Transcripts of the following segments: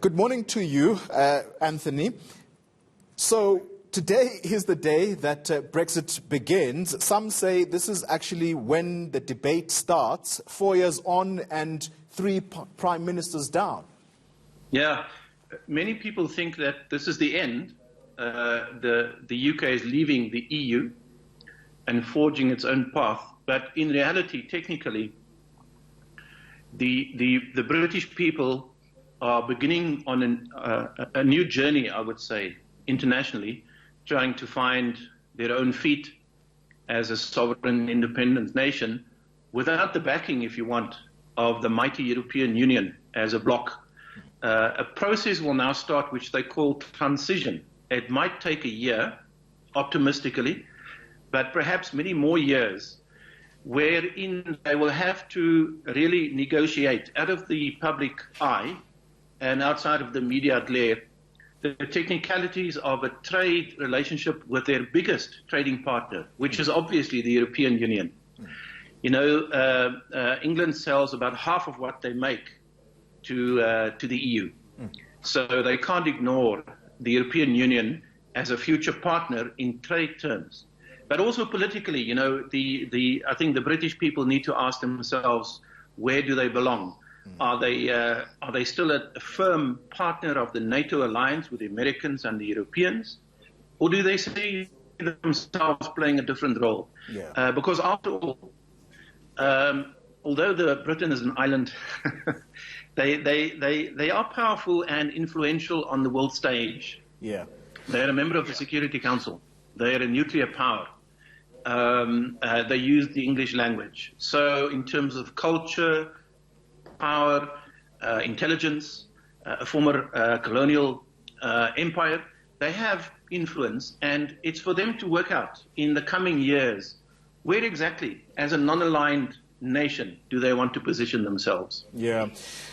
Good morning to you, Anthony. So today is the day that Brexit begins. Some say this is actually when the debate starts, 4 years on and three prime ministers down. Yeah, many people think that this is the end. The UK is leaving the EU and forging its own path. But in reality, technically, the British people are beginning on a new journey, I would say, internationally, trying to find their own feet as a sovereign, independent nation without the backing, if you want, of the mighty European Union as a bloc. A process will now start which they call transition. It might take a year, optimistically, but perhaps many more years, wherein they will have to really negotiate out of the public eye and outside of the media glare the technicalities of a trade relationship with their biggest trading partner, which is obviously the European Union. You know, England sells about half of what they make to the EU. So they can't ignore the European Union as a future partner in trade terms. But also politically, you know, I think the British people need to ask themselves, where do they belong? Are they still a firm partner of the NATO alliance with the Americans and the Europeans? Or do they see themselves playing a different role? Yeah. Because after all, although Britain is an island, they are powerful and influential on the world stage. Yeah. They are a member of the Security Council. They are a nuclear power. They use the English language. So in terms of culture, power, intelligence, a former colonial empire, they have influence, and it's for them to work out in the coming years where exactly, as a non-aligned nation, do they want to position themselves. Yeah.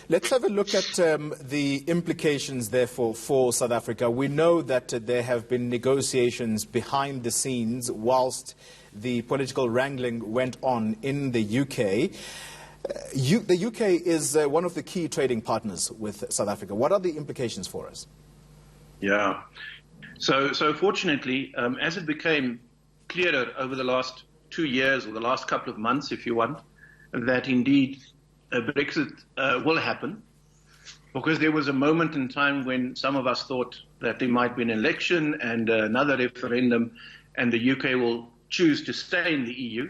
Let's have a look at the implications, therefore, for South Africa. We know that there have been negotiations behind the scenes whilst the political wrangling went on in the UK. The UK is one of the key trading partners with South Africa. What are the implications for us? Yeah. So fortunately, as it became clearer over the last 2 years, or the last couple of months, if you want, that indeed Brexit will happen, because there was a moment in time when some of us thought that there might be an election and another referendum, and the UK will choose to stay in the EU,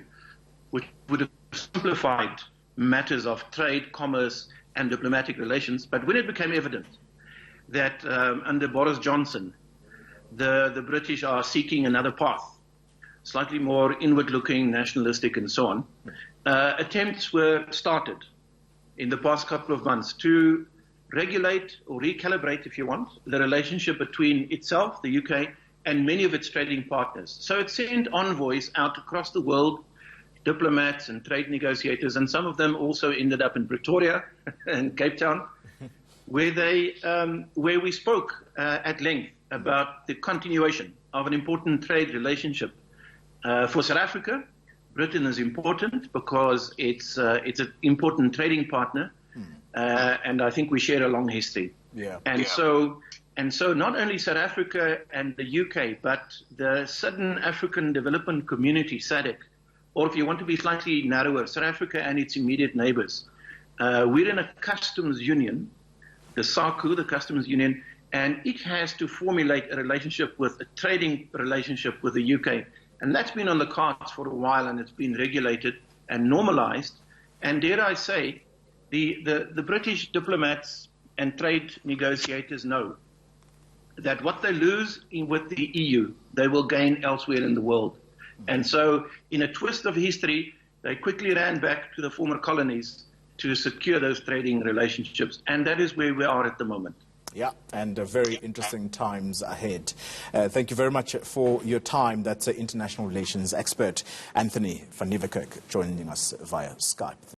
which would have simplified matters of trade, commerce, and diplomatic relations. But when it became evident that under Boris Johnson, the British are seeking another path, slightly more inward-looking, nationalistic, and so on, attempts were started in the past couple of months to regulate or recalibrate, if you want, the relationship between itself, the UK, and many of its trading partners. So it sent envoys out across the world, diplomats and trade negotiators, and some of them also ended up in Pretoria and Cape Town, where we spoke at length about the continuation of an important trade relationship. For South Africa, Britain is important because it's an important trading partner, and I think we share a long history. Yeah. And so not only South Africa and the UK, but the Southern African Development Community, SADC, or if you want to be slightly narrower, South Africa and its immediate neighbors. We're in a customs union, the SACU, the customs union, and it has to formulate a relationship with a trading relationship with the UK. And that's been on the cards for a while, and it's been regulated and normalized. And dare I say, the British diplomats and trade negotiators know that what they lose with the EU, they will gain elsewhere in the world. And so, in a twist of history, they quickly ran back to the former colonies to secure those trading relationships. And that is where we are at the moment. Yeah, and very interesting times ahead. Thank you very much for your time. That's international relations expert Anthony van Nieuwerkerk joining us via Skype.